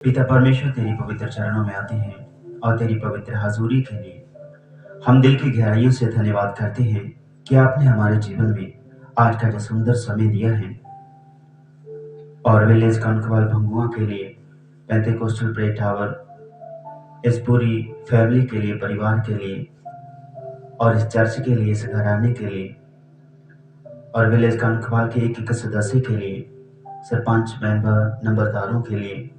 पिता परमेश्वर तेरी पवित्र चरणों में आते हैं और तेरी पवित्र हजूरी के लिए हम दिल की गहराइयों से धन्यवाद करते हैं कि आपने हमारे जीवन में आज का जो सुंदर समय दिया है। और विलेज कनकवाल भंगुआ के लिए, पेंटेकोस्टल प्रे टावर, इस पूरी फैमिली के लिए, परिवार के लिए, और इस चर्च के लिए, इस घराने के लिए, और विलेज कनकवाल के एक एक सदस्य के लिए, सरपंच, मेंबर, नंबरदारों के लिए,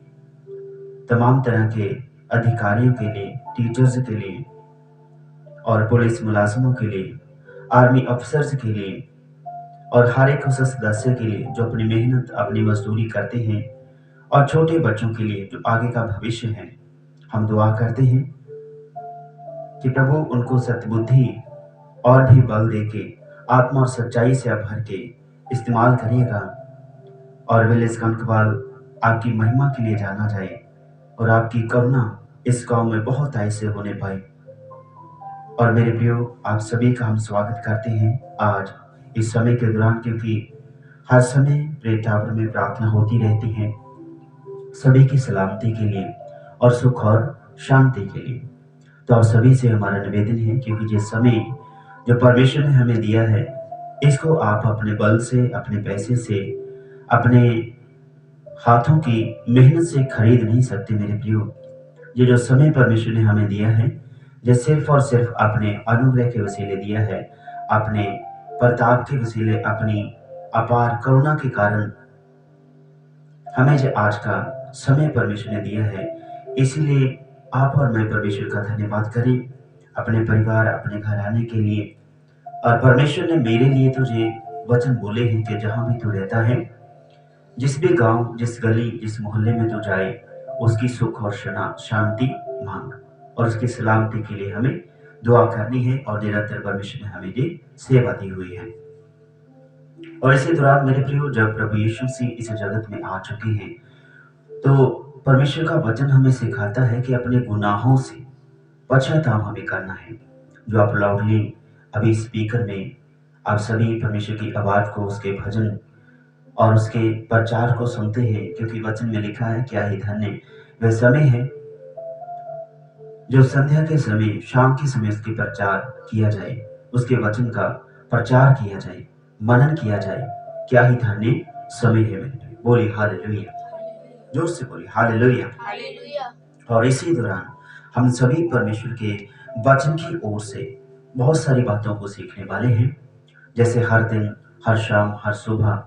तमाम तरह के अधिकारियों के लिए, टीचर्स के लिए, और पुलिस मुलाजिमों के लिए, आर्मी अफसर्स के लिए, और हर एक उस सदस्य के लिए जो अपनी मेहनत, अपनी मजदूरी करते हैं, और छोटे बच्चों के लिए जो आगे का भविष्य है। हम दुआ करते हैं कि प्रभु उनको सद्बुद्धि और भी बल देके, आत्मा और सच्चाई से भर के इस्तेमाल करिएगा, और विलेज कनकवाल आपकी महिमा के लिए जाना जाए, और आपकी करुणा इस गांव में बहुत ऐसे होने पाए। और मेरे प्रियो, आप सभी का हम स्वागत करते हैं आज इस समय के दौरान, क्योंकि हर समय प्रे टावर में प्रार्थना होती रहती है सभी की सलामती के लिए और सुख और शांति के लिए। तो आप सभी से हमारा निवेदन है, क्योंकि जिस समय जो परमेश्वर ने हमें दिया है, इसको आप अपने बल से, अपने पैसे से, अपने हाथों की मेहनत से खरीद नहीं सकते मेरे प्रियो। ये जो समय परमेश्वर ने हमें दिया है, ये सिर्फ और सिर्फ अपने अनुग्रह के वसीले दिया है, अपने प्रताप के वसीले, अपनी अपार करुणा के कारण हमें जो आज का समय परमेश्वर ने दिया है। इसलिए आप और मैं परमेश्वर का धन्यवाद करें अपने परिवार, अपने घराने के लिए। और परमेश्वर ने मेरे लिए तुझे वचन बोले हैं कि जहां भी तू रहता है, जिस भी गांव, जिस गली, जिस मोहल्ले में तू जाए, उसकी सुख और शांति मांग, और उसकी सलामती के लिए हमें दुआ करनी है। और निरंतर परमेश्वर ने हमें ये सेवा दी हुई है। और इसी दौरान मेरे प्रियो, जब प्रभु यीशु मसीह इस जगत में आ चुके हैं, तो परमेश्वर का वचन हमें सिखाता है कि अपने गुनाहों से पश्चाताप हमें करना है। जो आप लाउडली अभी स्पीकर में आप सभी परमेश्वर की आवाज को, उसके भजन और उसके प्रचार को सुनते हैं, क्योंकि वचन में लिखा है, क्या ही धन्य वह समय है जो संध्या के समय, शाम के समय उसके प्रचार किया जाए, उसके वचन का प्रचार किया जाए, मनन किया जाए। क्या ही धन्य समय है मेरे। बोली हालेलुया, जोर से बोली हालेलुया। और इसी दौरान हम सभी परमेश्वर के वचन की ओर से बहुत सारी बातों को सीखने वाले हैं। जैसे हर दिन, हर शाम, हर सुबह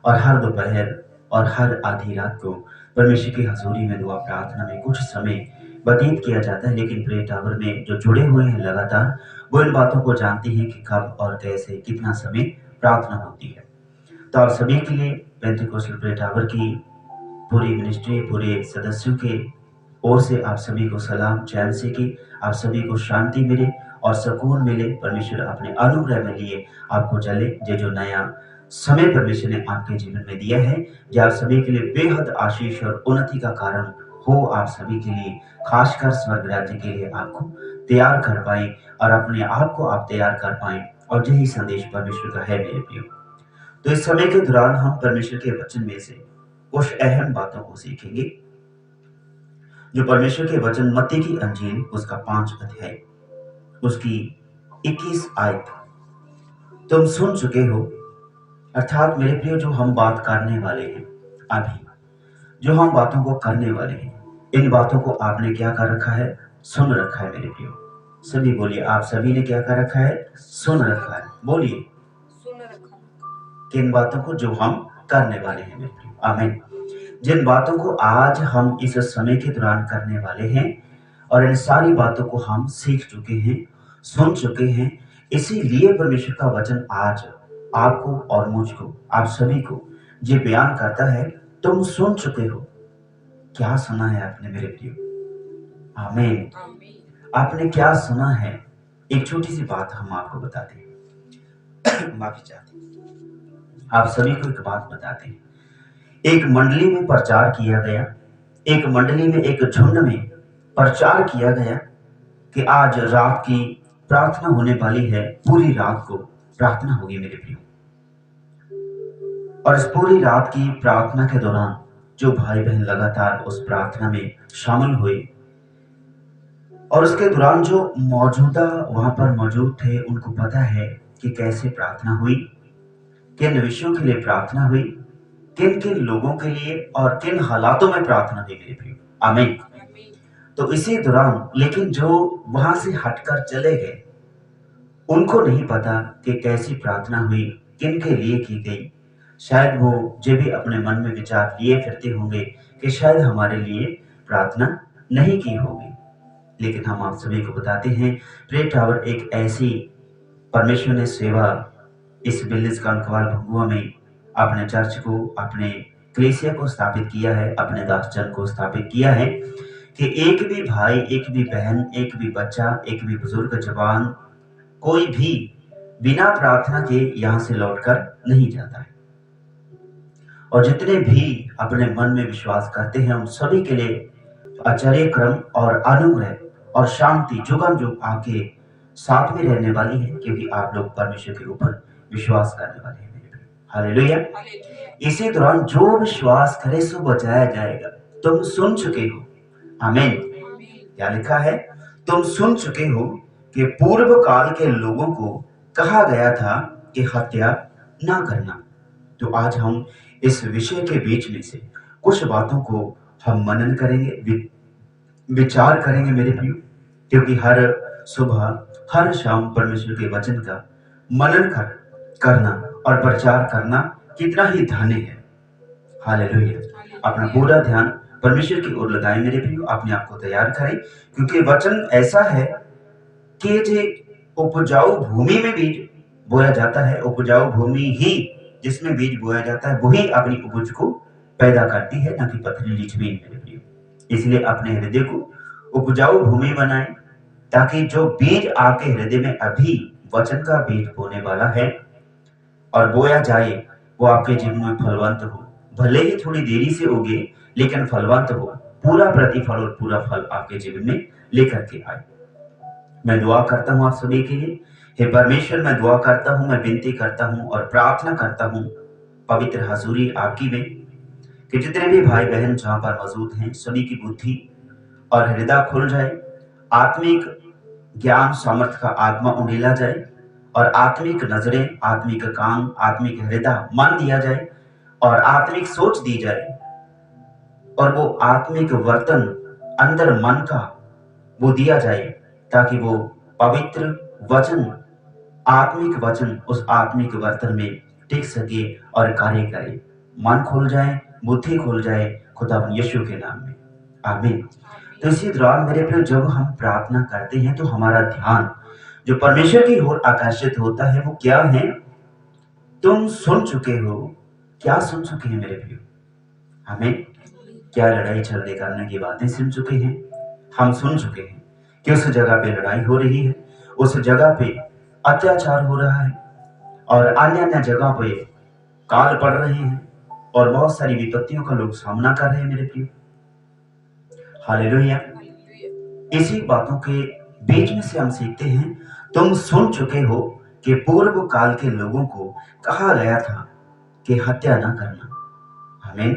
और हर दोपहर और हर आधी रात को परमेश्वर की हजूरी में दुआ प्रार्थना में कुछ समय व्यतीत किया जाता है। लेकिन प्रे टावर में जो जुड़े हुए हैं लगातार, वो इन बातों को जानते हैं कि कब और कैसे, कितना समय प्रार्थना होती है। तो आप सभी के लिए पेंटेकोस्टल प्रे टावर की पूरी मिनिस्ट्री, पूरे सदस्यों के ओर से आप सभी को सलाम, चैन से कि आप सभी को शांति मिले और सुकून मिले। परमेश्वर अपने अनुग्रह में लिए आपको चले। ये जो नया समय परमेश्वर ने आपके जीवन में दिया है, ये आप सभी के लिए बेहद आशीष और उन्नति का कारण हो। आप सभी के लिए, खासकर स्वर्ग राज्य के लिए आपको तैयार कर पाए, और अपने आप को आप तैयार कर पाए। और यही संदेश परमेश्वर का है मेरे प्रियो। तो इस समय के दौरान हम परमेश्वर के वचन में से कुछ अहम बातों को सीखेंगे, जो परमेश्वर के वचन मत्ती की अंजील, उसका 5 अध्याय, उसकी 21 आयत तुम सुन चुके हो। अर्थात मेरे प्रियो, जो हम बात करने वाले हैं अभी, जो हम बातों को करने वाले हैं, इन बातों को आपने क्या कर रखा है? सुन रखा है मेरे प्रियो। सभी बोलिए, आप सभी ने क्या कर रखा है? सुन रखा है। बोलिए, सुन रखा है। किन बातों को? जो हम करने वाले हैं मेरे प्रियो। आमीन। जिन बातों को आज हम इस समय के दौरान करने वाले हैं, और इन सारी बातों को हम सीख चुके हैं, सुन चुके हैं। इसीलिए परमेश्वर का वचन आज आपको और मुझको, आप सभी को ये बयान करता है, तुम सुन चुके हो। क्या सुना है आपने मेरे प्रियो? आमीन। आपने क्या सुना है? एक छोटी सी बात हम आपको बताते हैं। माफी चाहते हैं। आप सभी को एक बात बताते हैं। एक मंडली में प्रचार किया गया, एक मंडली में, एक झुंड में प्रचार किया गया कि आज रात की प्रार्थना होने वाली है, पूरी रात को प्रार्थना होगी मेरे प्रियो। और इस पूरी रात की प्रार्थना के दौरान जो भाई बहन लगातार उस प्रार्थना में शामिल हुए और उसके दौरान जो मौजूदा वहां पर मौजूद थे उनको पता है कि कैसे प्रार्थना हुई, किन विषयों के लिए प्रार्थना हुई, किन किन लोगों के लिए और किन हालातों में प्रार्थना हुई मेरे प्रियो। आमीन। तो इसी दौरान लेकिन जो वहां से हटकर चले गए उनको नहीं पता कि कैसी प्रार्थना हुई, किन के लिए की गई। शायद वो जो भी अपने मन में विचार लिए फिरते होंगे कि शायद हमारे लिए प्रार्थना नहीं की होगी। लेकिन हम आप सभी को बताते हैं प्रे टावर एक ऐसी परमेश्वर ने सेवा इस बिलिस कांकवाल भंगुआ में अपने चर्च को, अपने कलीसिया को स्थापित किया है, अपने दासजन को स्थापित किया है कि एक भी भाई, एक भी बहन, एक भी बच्चा, एक भी बुजुर्ग, जवान, कोई भी बिना प्रार्थना के यहां से लौटकर नहीं जाता है। और जितने भी अपने मन में विश्वास करते हैं उन सभी के लिए आचार्य क्रम और अनुग्रह और शांति जुगम जुग आके साथ में रहने वाली है, क्योंकि आप लोग परमेश्वर के ऊपर विश्वास करने वाले हैं मेरे भाई। हालेलुया। इसी दौरान जो विश्वास करे सो बचाया जाएगा। तुम सुन चुके हो, आमीन। क्या लिखा है? तुम सुन चुके हो कि पूर्व काल के लोगों को कहा गया था कि हत्या ना करना। तो आज हम इस विषय के बीच में से कुछ बातों को हम मनन करेंगे, विचार करेंगे मेरे प्रियो, क्योंकि हर सुबह हर शाम परमेश्वर के वचन का मनन करना और प्रचार करना कितना ही धन्य है। हालेलुया। अपना पूरा ध्यान परमेश्वर की ओर लगाएं मेरे प्रियो, अपने आप को तैयार करें, क्योंकि वचन ऐसा है कि जे उपजाऊ भूमि में बीज बोया जाता है, उपजाऊ भूमि ही जिसमें बीज बोया जाता है वही अपनी उपज को पैदा करती है, ना कि पथरीली जमीन मेरे प्रियो। इसलिए अपने हृदय को उपजाऊ भूमि बनाएं, ताकि जो बीज आपके हृदय में अभी वचन का बीज बोने वाला है और बोया जाए वो आपके जीवन में फलवंत हो। भले ही थोड़ी देरी से उगे लेकिन फलवंत हो, पूरा प्रतिफल और पूरा फल आपके जीवन में लेकर के आए। मैं दुआ करता हूं आप सभी के लिए। हे परमेश्वर, मैं दुआ करता हूं, मैं विनती करता हूं और प्रार्थना करता हूं पवित्र हजूरी आपकी में कि जितने भी भाई बहन जहां पर मौजूद हैं सभी की बुद्धि और हृदय खुल जाए, आत्मिक ज्ञान सामर्थ्य का आत्मा उंडेला जाए और आत्मिक नजरें, आत्मिक कान, आत्मिक हृदय मन दिया जाए और आत्मिक सोच दी जाए और वो आत्मिक वर्तन अंदर मन का वो दिया जाए, ताकि वो पवित्र वचन, आत्मिक वचन उस आत्मिक वर्तन में टिक सके और कार्य करे। मन खुल जाए, बुद्धि खुल जाए, खुदा यीशु के नाम में, आमीन। तो इसी दौरान मेरे प्रिय, जब हम प्रार्थना करते हैं तो हमारा ध्यान जो परमेश्वर की ओर आकर्षित होता है वो क्या है? तुम सुन चुके हो। क्या सुन चुके हैं मेरे प्रिय? हमें क्या लड़ाई झगड़े करने की बातें सुन चुके हैं? हम सुन चुके हैं कि उस जगह पे लड़ाई हो रही है, उस जगह पे अत्याचार हो रहा है और अन्य अन्य जगह पे काल पड़ रहे हैं और बहुत सारी विपत्तियों का लोग सामना कर रहे हैं मेरे प्रिय। हालेलुया। इसी बातों के बीच में से हम सीखते हैं, तुम सुन चुके हो कि पूर्व काल के लोगों को कहा गया था कि हत्या ना करना। आमीन।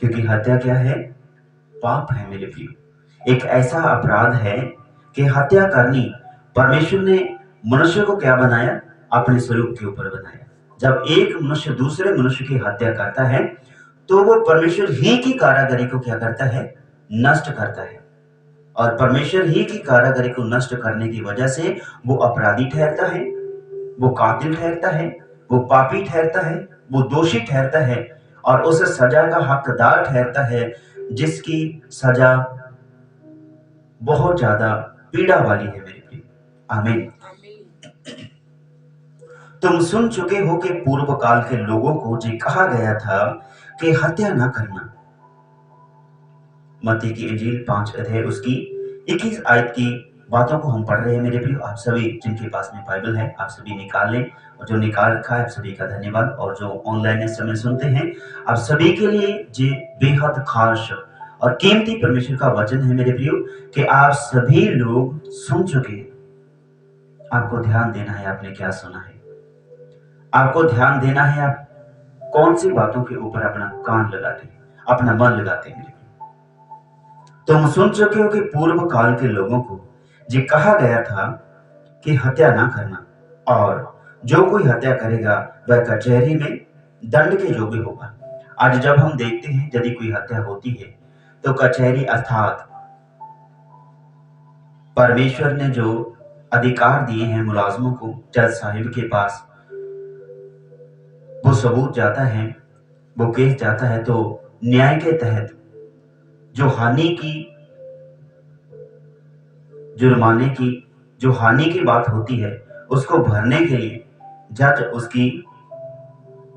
क्योंकि हत्या क्या है? पाप है मेरे प्रियो। एक ऐसा अपराध है कि हत्या करनी। परमेश्वर ने मनुष्य को क्या बनाया? अपने स्वरूप के ऊपर बनाया। जब एक मनुष्य दूसरे मनुष्य की हत्या करता है तो वो परमेश्वर ही की कारागरी को क्या करता है? नष्ट करता है। और परमेश्वर ही की कारागरी को नष्ट करने की वजह से वो अपराधी ठहरता है, वो कातिल ठहरता है, वो पापी ठहरता है, वो दोषी ठहरता है और उस सजा का हकदार ठहरता है, जिसकी सजा बहुत ज्यादा पीड़ा वाली है मेरे प्रिय। आमीन। तुम सुन चुके हो कि पूर्व काल के लोगों को जो कहा गया था कि हत्या ना करना। मत्ती की इंजील 5 अध्याय उसकी 21 आयत की बातों को हम पढ़ रहे हैं मेरे प्रियो। आप सभी जिनके पास में बाइबल है आप सभी निकाल लें, और जो निकाल रखा है आप सभी का धन्यवाद, और जो ऑनलाइन इस समय सुनते हैं आप सभी के लिए ये बेहद खास और कीमती परमेश्वर का वचन है मेरे प्रियो कि आप सभी लोग सुन चुके हैं। आपको ध्यान देना है आपने क्या सुना है, आपको ध्यान देना है आप कौन सी बातों के ऊपर अपना कान लगाते हैं, अपना मन लगाते हैं। तुम सुन चुके हो कि पूर्व काल के लोगों को ये कहा गया था कि हत्या ना करना, और जो कोई हत्या करेगा वह कचहरी में दंड के योग्य होगा। आज जब हम देखते हैं यदि कोई हत्या होती है तो कचहरी अर्थात परमेश्वर ने जो अधिकार दिए हैं मुलाजमों को, जज साहिब के पास वो सबूत जाता है, वो केस जाता है, तो न्याय के तहत जो हानि की, जुर्माने की जो हानि की बात होती है उसको भरने के लिए जज उसकी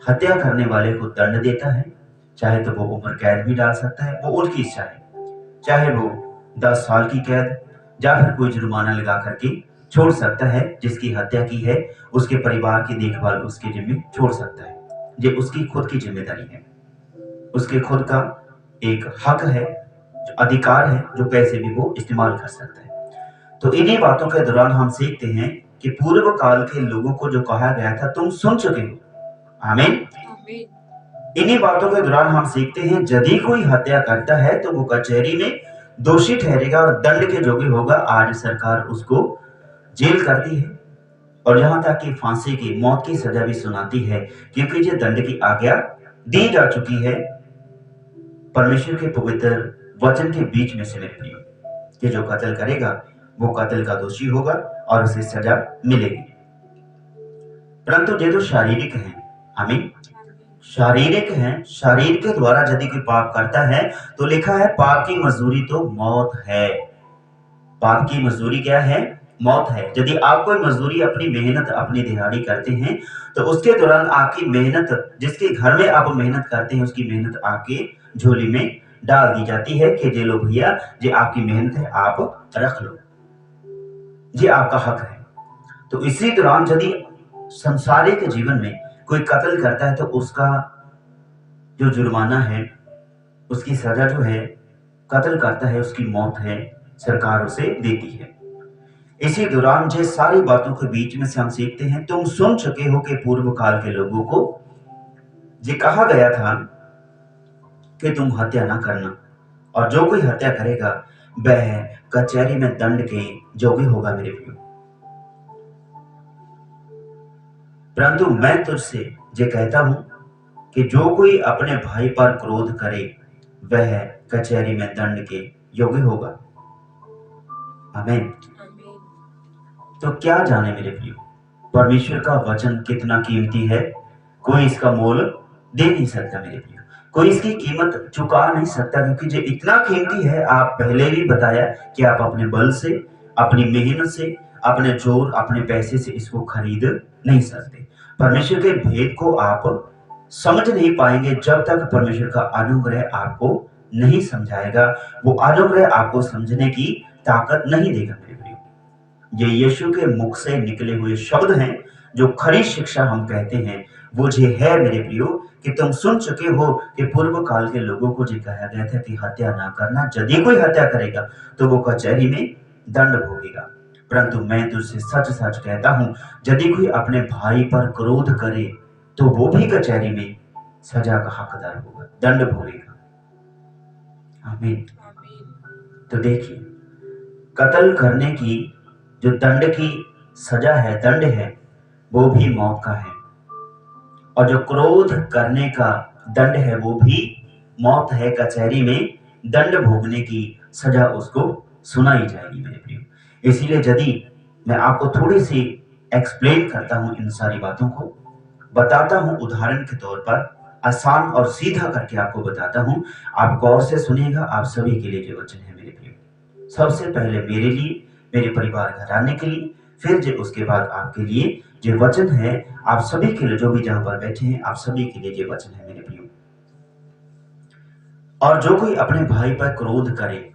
हत्या करने वाले को दंड देता है। चाहे तो वो उम्र कैद भी डाल सकता है, वो उनकी इच्छा है। चाहे वो 10 साल की कैद या फिर कोई जुर्माना लगा करके छोड़ सकता है। जिसकी हत्या की है उसके परिवार की देखभाल उसके जिम्मे छोड़ सकता है। ये उसकी खुद की जिम्मेदारी है, उसके खुद का एक हक है, जो अधिकार है, जो पैसे भी वो इस्तेमाल कर सकता है। तो इन्हीं बातों के दौरान हम सीखते हैं कि पूर्व काल के लोगों को जो कहा गया था तुम सुन चुके हो। आमीन। इन्हीं बातों के दौरान हम सीखते हैं यदि कोई हत्या करता है तो वो कचहरी में दोषी ठहरेगा और दंड के योग्य होगा। आज सरकार उसको जेल करती है और यहां तक कि फांसी की, मौत की सजा भी सुनाती है, क्योंकि ये दंड की आज्ञा दी जा चुकी है परमेश्वर के पवित्र वचन के बीच में से। मेरे प्रियो, कि जो कत्ल करेगा वो कत्ल का दोषी होगा और उसे सजा मिलेगी। परंतु ये तो शारीरिक है। आमीन। शारीरिक है, शरीर के द्वारा यदि कोई पाप करता है तो लिखा है पाप की मजदूरी तो मौत है। पाप की मजदूरी क्या है? मौत है। यदि आप कोई मजदूरी, अपनी मेहनत, अपनी दिहाड़ी करते हैं तो उसके दौरान आपकी मेहनत, जिसके घर में आप मेहनत करते हैं उसकी मेहनत आपके झोली में डाल दी जाती है कि ये लो भैया, ये आपकी मेहनत है, आप रख लो, ये आपका हक है। तो इसी दौरान यदि संसारिक जीवन में कोई कत्ल करता है तो उसका जो जुर्माना है, उसकी सजा जो है, कत्ल करता है उसकी मौत है, सरकार उसे देती है। इसी दौरान ये सारी बातों के बीच में से हम सीखते हैं तुम सुन चुके हो कि पूर्व काल के लोगों को ये कहा गया था कि तुम हत्या ना करना, और जो कोई हत्या करेगा वह कचहरी में दंड के योग्य होगा। मेरे प्रियो, परंतु मैं तुझसे ये कहता हूं कि जो कोई अपने भाई पर क्रोध करे वह कचहरी में दंड के योग्य होगा। आमीन। तो क्या जाने मेरे प्रियो, परमेश्वर का वचन कितना कीमती है, कोई इसका मोल दे नहीं सकता। मेरे प्रियो, कोई इसकी कीमत चुका नहीं सकता, क्योंकि जो इतना कीमती है, आप पहले भी बताया कि आप अपने बल से, अपनी मेहनत से, अपने जोर, अपने पैसे से इसको खरीद नहीं सकते। परमेश्वर के भेद को आप समझ नहीं पाएंगे जब तक परमेश्वर का अनुग्रह आपको नहीं समझाएगा। वो अनुग्रह आपको समझने की ताकत नहीं देगा। मेरे प्रियो, ये यीशु के मुख से निकले हुए शब्द हैं, जो खरी शिक्षा हम कहते हैं। वो ये है मेरे प्रियो कि तुम सुन चुके हो कि पूर्व काल के लोगों को ये कहा गया था कि हत्या ना करना, यदि कोई हत्या करेगा तो वो कचहरी में दंड भोगेगा। परंतु मैं तुझसे सच सच कहता हूं, यदि कोई अपने भाई पर क्रोध करे तो वो भी कचहरी में सजा का हकदार होगा, दंड भोगेगा। आमीन। तो देखिए, कत्ल करने की जो दंड की सजा है, दंड है, वो भी मौत का है, और जो क्रोध करने का दंड है वो भी मौत है। कचहरी में दंड भोगने की सजा उसको सुनाई जाएगी। मेरे प्रियो, इसीलिए यदि मैं आपको थोड़ी सी एक्सप्लेन करता हूं, इन सारी बातों को बताता हूं उदाहरण के तौर पर, आसान और सीधा करके आपको बताता हूं, आप गौर से सुनिएगा। आप सभी के लिए जो वचन है मेरे प्रियो, सबसे पहले मेरे लिए, मेरे परिवार घराने के लिए, फिर जो उसके बाद आपके लिए जो वचन है, आप सभी के लिए, जो भी जहां पर बैठे हैं, आप सभी के लिए जो वचन है मेरे प्रियो। और जो कोई अपने भाई पर क्रोध करे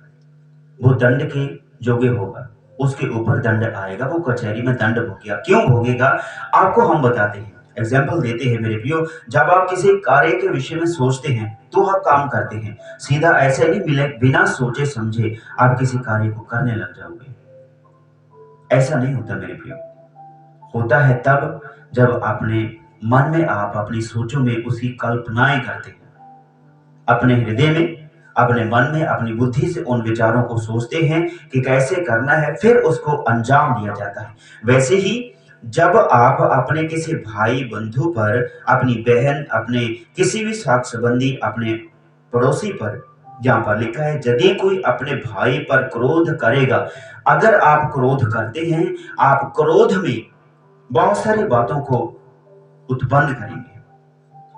वो दंड के योग्य होगा, उसके ऊपर दंड आएगा, वो कचहरी में दंड भोगेगा। क्यों भोगेगा आपको हम बताते हैं, एग्जाम्पल देते हैं मेरे प्रियो। जब आप किसी कार्य के विषय में सोचते हैं तो आप काम करते हैं, सीधा ऐसे नहीं मिले बिना सोचे समझे आप किसी कार्य को करने लग जाओगे, ऐसा नहीं होता मेरे प्रियो। होता है तब जब अपने मन में, आप अपनी सोचों में उसकी कल्पनाएं करते हैं, अपने हृदय में, अपने मन में, अपनी बुद्धि से उन विचारों को सोचते हैं कि कैसे करना है, फिर उसको अंजाम दिया जाता है। वैसे ही जब आप अपने किसी भाई बंधु पर, अपनी बहन, अपने किसी भी साक संबंधी, अपने पड़ोसी पर, जहां पर लिखा है यदि कोई अपने भाई पर क्रोध करेगा, अगर आप क्रोध करते हैं, आप क्रोध में बहुत सारी बातों को उत्पन्न करेंगे।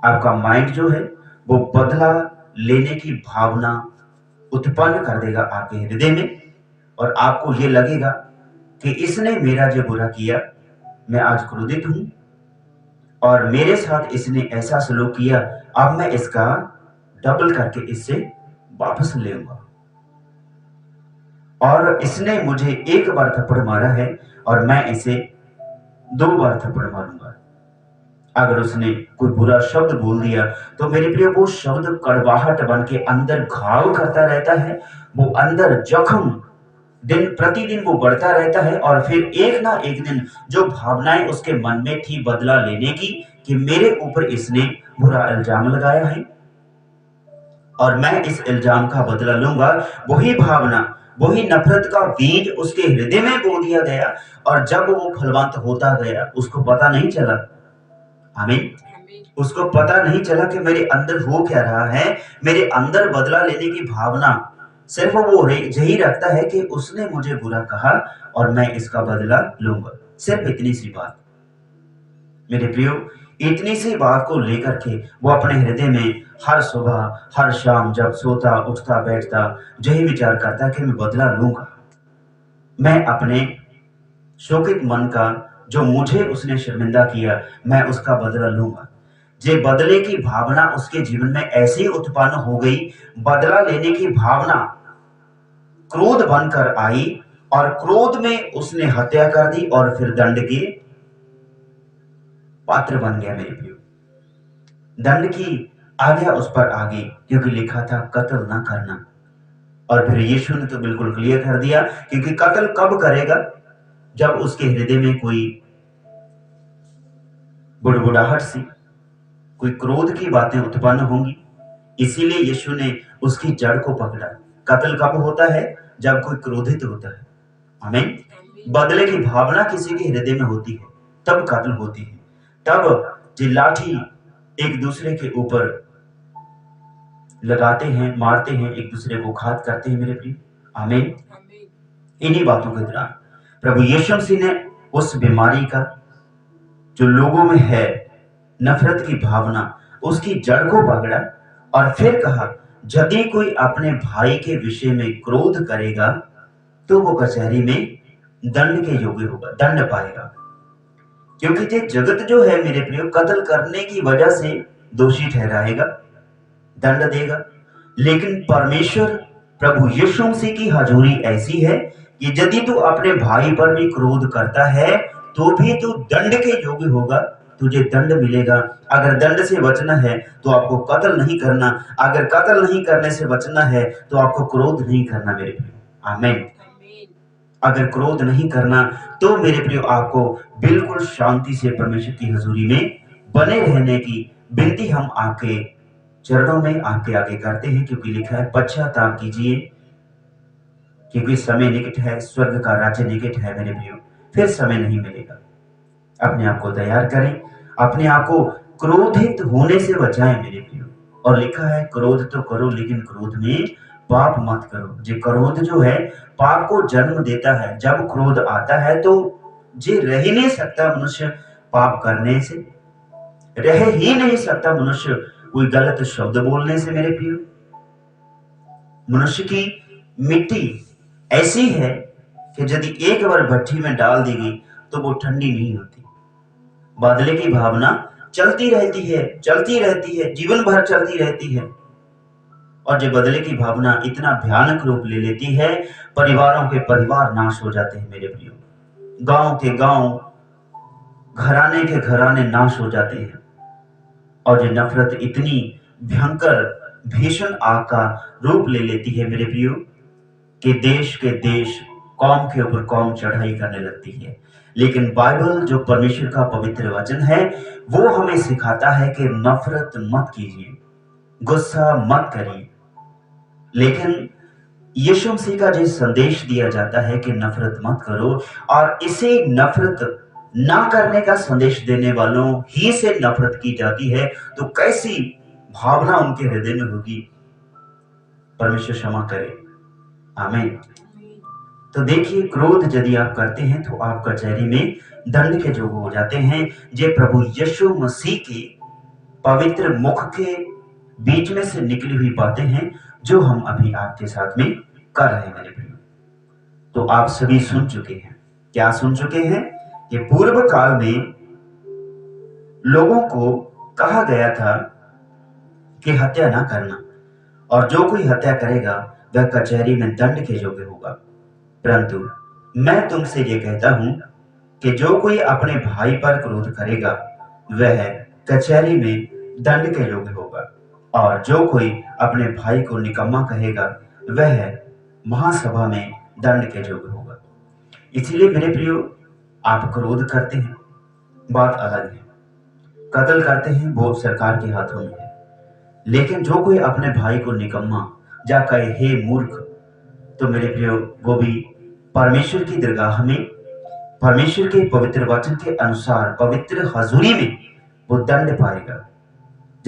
आपका माइंड जो है वो बदला लेने की भावना उत्पन्न कर देगा आपके हृदय में, और आपको ये लगेगा कि इसने मेरा जो बुरा किया, मैं आज क्रोधित हूं और मेरे साथ इसने ऐसा सलूक किया, अब मैं इसका डबल करके इससे वापस लेऊंगा। और इसने मुझे एक बार थप्पड़ मारा है और मैं इसे 2 बार थप्पड़ मारूंगा। अगर उसने कोई बुरा शब्द बोल दिया तो मेरे प्रिय वो शब्द कड़वाहट बन के अंदर घाव करता रहता है, वो अंदर जख्म दिन प्रतिदिन वो बढ़ता रहता है, और फिर एक ना एक दिन जो भावनाएं उसके मन में थी बदला लेने की कि मेरे ऊपर इसने बुरा इल्जाम लगाया है और मैं इस इल्जाम का बदला लूंगा, वही भावना, वही नफरत का बीज उसके हृदय में बो दिया गया। और जब वो फलवंत होता गया, उसको पता नहीं चला, आमीन, उसको पता नहीं चला कि मेरे अंदर हो क्या रहा है। मेरे अंदर बदला लेने की भावना सिर्फ वो यही रखता है कि उसने मुझे बुरा कहा और मैं इसका बदला लूंगा। सिर्फ इतनी सी बात, मेरे प्रियो, इतनी सी बात को लेकर के वो अपने हृदय में हर सुबह हर शाम जब सोता उठता बैठता यही विचार करता कि मैं बदला लूंगा, मैं अपने शोकित मन का, जो मुझे उसने शर्मिंदा किया, मैं उसका बदला लूंगा। जे बदले की भावना उसके जीवन में ऐसी उत्पन्न हो गई, बदला लेने की भावना क्रोध बनकर आई और क्रोध में उसने हत्या कर दी और फिर दंड के पात्र बन गया। मेरे प्रियो, दंड की आज्ञा उस पर आ गई, क्योंकि लिखा था कत्ल ना करना। और फिर यीशु ने तो बिल्कुल क्लियर कर दिया, क्योंकि कत्ल कब करेगा, जब उसके हृदय में कोई बुड़बुड़ाहट सी, कोई क्रोध की बातें उत्पन्न होंगी। इसीलिए यीशु ने उसकी जड़ को पकड़ा। कत्ल कब होता है, जब कोई क्रोधित होता है, आमीन। बदले की भावना किसी के हृदय में होती है, तब कत्ल होती है, तब जो लाठी एक दूसरे के ऊपर लगाते हैं, मारते हैं, एक दूसरे को घात करते हैं, मेरे प्रिय, आमीन। इन्हीं बातों के दौरान प्रभु यीशु मसीह ने उस बीमारी का जो लोगों में है, नफरत की भावना, उसकी जड़ को पकड़ा और फिर कहा यदि कोई अपने भाई के विषय में क्रोध करेगा तो वो कचहरी में दंड के योग्य होगा, दंड पाएगा। क्योंकि ये जगत जो है मेरे प्रियो, कत्ल करने की वजह से दोषी ठहराएगा, दंड देगा। लेकिन परमेश्वर प्रभु यीशु मसीह की हजूरी ऐसी है कि यदि तू अपने भाई पर भी क्रोध करता है तो भी तू दंड के योग्य होगा, तुझे दंड मिलेगा। अगर दंड से बचना है तो आपको कत्ल नहीं करना, अगर कत्ल नहीं करने से बचना है तो आपको क्रोध नहीं करना, मेरे प्रियो, आमीन। अगर क्रोध नहीं करना तो मेरे प्रियो आपको बिल्कुल शांति से परमेश्वर की हजूरी में बने रहने की विनती हम आपके चरणों में आपके आगे करते हैं, क्योंकि लिखा है पश्चाताप कीजिए क्योंकि समय निकट है, स्वर्ग का राज्य निकट है। मेरे प्रियो, फिर समय नहीं मिलेगा। अपने आप को तैयार करें, अपने आप को क्रोधित होने से बचाएं मेरे प्रियो। और लिखा है क्रोध तो करो लेकिन क्रोध में पाप मत करो। जे क्रोध जो है पाप को जन्म देता है। जब क्रोध आता है तो जे रह ही नहीं सकता मनुष्य पाप करने से, रह ही नहीं सकता मनुष्य कोई गलत शब्द बोलने से। मेरे प्रियो, मनुष्य की मिट्टी ऐसी है कि यदि एक बार भट्टी में डाल दी गई तो वो ठंडी नहीं होती। बदले की भावना चलती रहती है, चलती रहती है, जीवन भर चलती रहती है। और जो बदले की भावना इतना भयानक रूप ले लेती है, परिवारों के परिवार नाश हो जाते हैं मेरे प्रियो, गांव के गांव, घराने के घराने नाश हो जाते हैं। और ये नफरत इतनी भयंकर भीषण आग का रूप ले लेती है मेरे प्रियो कि देश के देश, कौम के ऊपर कौम चढ़ाई करने लगती है। लेकिन बाइबल जो परमेश्वर का पवित्र वचन है वो हमें सिखाता है कि नफरत मत कीजिए, गुस्सा मत करिए। लेकिन यीशु मसीह का जो संदेश दिया जाता है कि नफरत मत करो, और इसे नफरत ना करने का संदेश देने वालों ही से नफरत की जाती है, तो कैसी भावना उनके हृदय में होगी। परमेश्वर क्षमा करे। आमीन। तो देखिए, क्रोध यदि आप करते हैं तो आप कचहरी में दंड के योग्य हो जाते हैं। जे प्रभु यीशु मसीह के पवित्र मुख के बीच में से निकली हुई बातें हैं, जो हम अभी आपके साथ में कर रहे हैं मेरे प्रियो। तो आप सभी सुन चुके हैं। क्या सुन चुके हैं? कि पूर्व काल में लोगों को कहा गया था कि हत्या ना करना, और जो कोई हत्या करेगा वह कचहरी में दंड के योग्य होगा। परंतु मैं तुमसे ये कहता हूं कि जो कोई अपने भाई पर क्रोध करेगा वह कचहरी में दंड के योग्य होगा, और जो कोई अपने भाई को निकम्मा कहेगा वह महासभा में दंड के योग्य होगा। इसीलिए मेरे प्रियो, आप क्रोध करते हैं, बात अलग है। कत्ल करते हैं, वो सरकार के हाथों में है। लेकिन जो कोई अपने भाई को निकम्मा या कहे हे मूर्ख, तो मेरे प्रियो वो भी परमेश्वर की दरगाह में, परमेश्वर के पवित्र वचन के अनुसार पवित्र हजूरी में वो दंड पाएगा।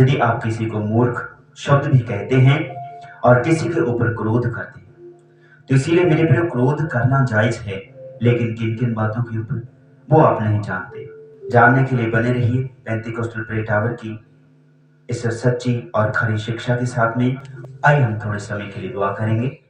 यदि आप किसी को मूर्ख शब्द भी कहते हैं और किसी के ऊपर क्रोध करते हैं, तो इसीलिए मेरे प्रियो क्रोध करना जायज है, लेकिन किन किन बातों के ऊपर वो आप नहीं जानते। जानने के लिए बने रहिए पेंटिकोस्टल प्रेयर टावर की इस सच्ची और खरी शिक्षा के साथ में। आइए हम थोड़े समय के लिए दुआ करेंगे।